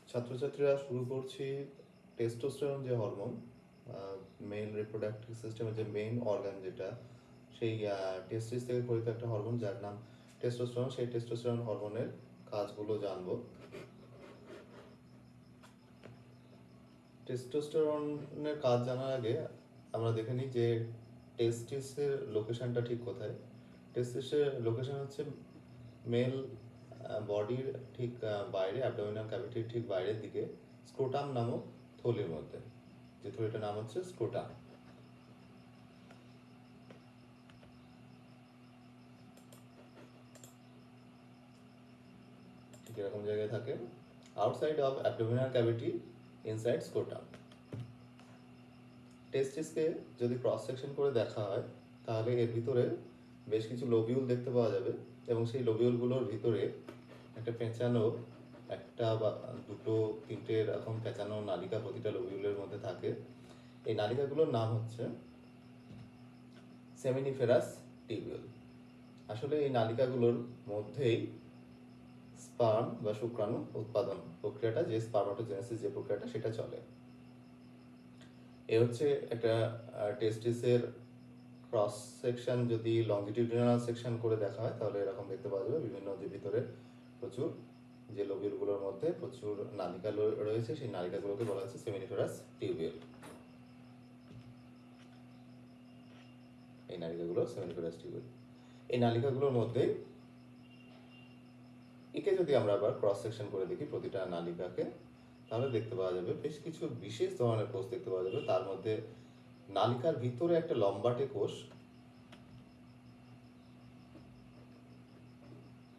ছাত্রছাত্রীরা শুরু করছি টেস্টোস্টেরন যে হরমোন, মেল রিপ্রোডাক্টিভ সিস্টেমের যে মেইন অর্গান যেটা, সেই টেস্টিস থেকে গঠিত একটা হরমোন যার নাম টেস্টোস্টেরন। সেই টেস্টোস্টেরন হরমোনের কাজগুলো জানবো। টেস্টোস্টেরনের কাজ জানার আগে আমরা দেখে নিই যে টেস্টিসের লোকেশনটা ঠিক কোথায়। টেস্টিসের লোকেশন হচ্ছে মেল বডির ঠিক বাইরে, অ্যাবডোমিনাল ক্যাভিটির ঠিক বাইরের দিকে স্ক্রোটাম নামক থলির মধ্যে, যে থলিটার নাম হচ্ছে স্ক্রোটাম। ঠিক এরকম জায়গায় থাকে, outside of abdominal cavity, inside scrotum. টেস্টিসকে যদি ক্রস সেকশন করে দেখা হয় তাহলে এর ভিতরে বেশ কিছু লোবিউল দেখতে পাওয়া যাবে, এবং সেই লোবিউলগুলোর ভিতরে একটা পেঁচানো, একটা বা দুটো তিনটে এরকম পেঁচানো নালিকা প্রতিটা লোবিউলের মধ্যে থাকে। এই নালিকাগুলোর নাম হচ্ছে সেমিনিফেরাস টিবিউল। আসলে এই নালিকাগুলোর মধ্যেই স্পার্ম বা শুক্রাণু উৎপাদন প্রক্রিয়াটা, যে স্পার্মাটোজেনেসিস যে প্রক্রিয়াটা, সেটা চলে। এ হচ্ছে একটা টেস্টিসের ক্রস সেকশন। যদি লংজিটিউডিনাল সেকশন করে দেখা হয় তাহলে এরকম দেখতে পাওয়া যাবে, বিভিন্ন যে ভিতরে প্রচুর যে লোবিউলগুলোর মধ্যে প্রচুর নালিকা রয়েছে, সেই নালিকাগুলোকে বলা হচ্ছে সেমিনিফেরাস টিউবিউল। এই নালিকাগুলো সেমিনিফেরাস টিউবিউল। এই নালিকাগুলোর মধ্যে একে যদি আমরা আবার ক্রস সেকশন করে দেখি প্রতিটা নালিকাকে, তাহলে দেখতে পাওয়া যাবে বেশ কিছু বিশেষ ধরনের কোষ দেখতে পাওয়া যাবে। তার মধ্যে নালিকার ভিতরে একটা লম্বাটে কোষ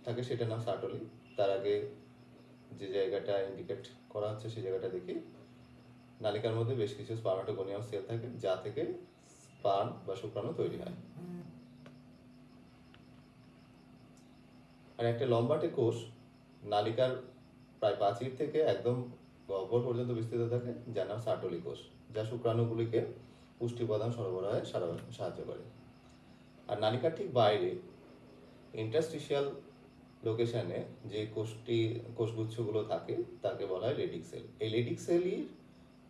থাকে, সেটা নাম সার্টলি। তার আগে যে জায়গাটা ইন্ডিকেট করা হচ্ছে সেই জায়গাটা দেখি। নালিকার মধ্যে বেশ কিছু স্পার্মাটোগোনিয়াম সেল থাকে, যা থেকে স্পার্ম বা শুক্রাণু তৈরি হয়। আর একটা লম্বাটে কোষ নালিকার প্রায় প্রাচীর থেকে একদম গহ্বর পর্যন্ত বিস্তৃত থাকে, যার নাম সার্টলি কোষ, যা শুক্রাণুগুলিকে পুষ্টি উপাদান সরবরাহে সাহায্য করে। আর নালিকার ঠিক বাইরে ইন্টারস্টিশিয়াল লোকেশনে যে কোষগুচ্ছগুলো থাকে তাকে বলা হয় লেডিক সেল। এই লেডিক সেলই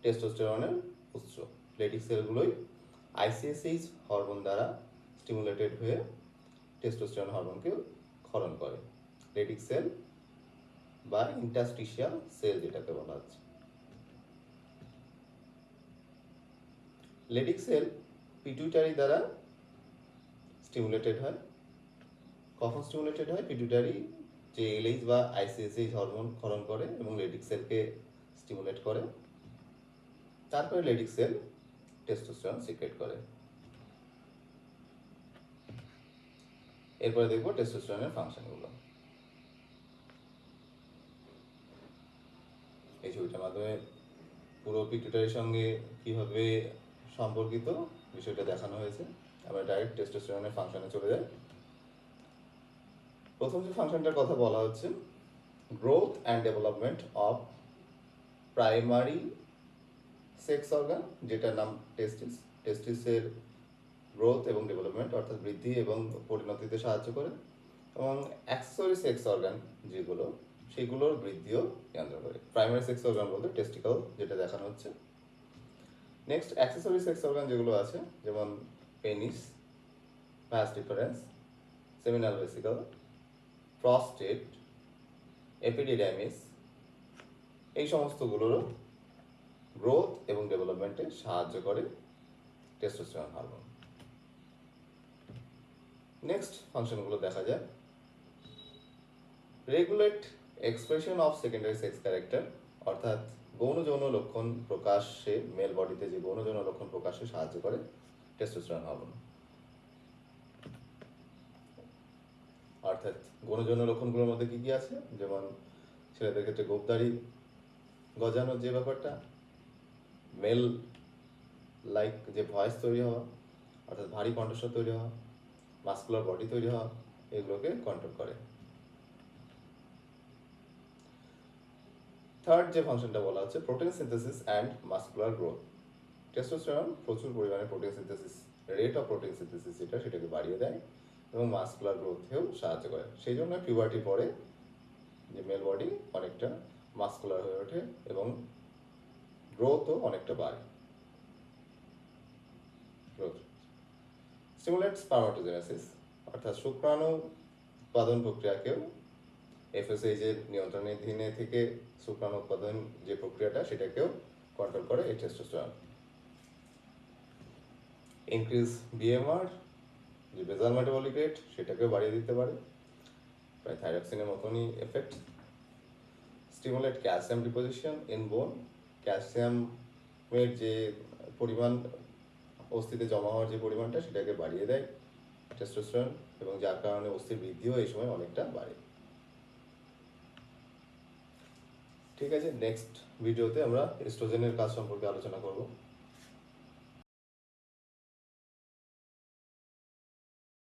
টেস্টোস্টেরনের উৎস। লেডিক সেলগুলোই আইসিএসএইচ হরমোন দ্বারা স্টিমুলেটেড হয়ে টেস্টোস্টেরন হরমোনকে ক্ষরণ করে। লেডিক সেল বা ইন্টারস্টিশিয়াল সেল যেটাকে বলা হচ্ছে। লেডিক সেল পিটুইটারি দ্বারা স্টিমুলেটেড হয়। কখন স্টিমুলেটেড হয়? পিটুইটারি যে এলএইচ বা আইসিএসএইচ হরমোন ক্ষরণ করে এবং লেডিক সেলকে স্টিমুলেট করে। তারপরে লেডিক সেল টেস্টোস্টেরন সিক্রেট করে। এরপরে দেখব টেস্টোস্টেরনের ফাংশনগুলো। এই ছবিটার মাধ্যমে পুরো পিটুইটারির সঙ্গে কিভাবে সম্পর্কিত বিষয়টা দেখানো হয়েছে। আমরা ডাইরেক্ট টেস্টোস্টেরনের ফাংশনে চলে যাই। প্রথম যে ফাংশনটার কথা বলা হচ্ছে, growth and development of primary sex organ, যেটার নাম টেস্টিস। টেস্টিসের গ্রোথ এবং ডেভেলপমেন্ট অর্থাৎ বৃদ্ধি এবং পরিণতিতে সাহায্য করে, এবং অ্যাক্সেসরি সেক্স অর্গান যেগুলো, সেগুলোর বৃদ্ধিও নিয়ন্ত্রণ করে। প্রাইমারি সেক্স অর্গান বলতে টেস্টিকল যেটা দেখানো হচ্ছে। নেক্সট, অ্যাক্সেসরি সেক্স অর্গান যেগুলো আছে, যেমন penis, vas deferens, seminal vesicle, prostate, epididymis, এই সমস্তগুলোরও গ্রোথ এবং ডেভেলপমেন্টে সাহায্য করে টেস্টোস্টেরন হরমোন। নেক্সট ফাংশনগুলো দেখা যায়। Regulate expression of secondary sex character, অর্থাৎ গৌণ যৌন লক্ষণ প্রকাশে, মেল বডিতে যে গৌণ যৌন লক্ষণ প্রকাশে সাহায্য করে টেস্টোস্টেরন হরমোন। অর্থাৎ গৌণ যৌন লক্ষণগুলোর মধ্যে কি কি আছে? যেমন ছেলেদের ক্ষেত্রে গোপদাড়ি গজানোর যে ব্যাপারটা, মেল লাইক যে ভয়েস তৈরি হওয়া, অর্থাৎ ভারী কণ্ঠস্বর তৈরি হওয়া, মাস্কুলার বডি তৈরি হওয়া, এগুলোকে কন্ট্রোল করে। থার্ড যে ফাংশনটা বলা হচ্ছে, protein synthesis and muscular growth. Testosterone প্রচুর পরিমাণে protein synthesis, rate of protein synthesis সেটাকে বাড়িয়ে দেয় এবং মাস্কুলার গ্রোথেও সাহায্য করে। সেই জন্য পিউবার্টির পরে যে মেল বডি অনেকটা মাস্কুলার হয়ে ওঠে এবং গ্রোথও অনেকটা বাড়ে। গ্রোথ স্টিমুলেট স্পার্মাটোজেনেসিস, অর্থাৎ শুক্রাণু উৎপাদন প্রক্রিয়াকেও এফএসএইচের নিয়ন্ত্রণাধীনে থেকে শুক্রাণু উৎপাদন যে প্রক্রিয়াটা সেটাকেও কন্ট্রোল করে এই টেস্টোস্টেরন। ইনক্রিজ বিএমআর, যে বেজাল মেটাবলিক রেট, সেটাকেও বাড়িয়ে দিতে পারে, প্রায় থাইরক্সিনের মতনই effect. Stimulate calcium deposition in বোন, ক্যালসিয়ামের যে পরিমাণ অস্থিতে জমা হওয়ার যে পরিমাণটা সেটাকে বাড়িয়ে দেয় টেস্টোস্টেরন, এবং যার কারণে অস্থির বৃদ্ধিও এই সময় অনেকটা বাড়ে। ঠিক আছে, নেক্সট ভিডিওতে আমরা এস্ট্রোজেনের কাজ সম্পর্কে আলোচনা করব।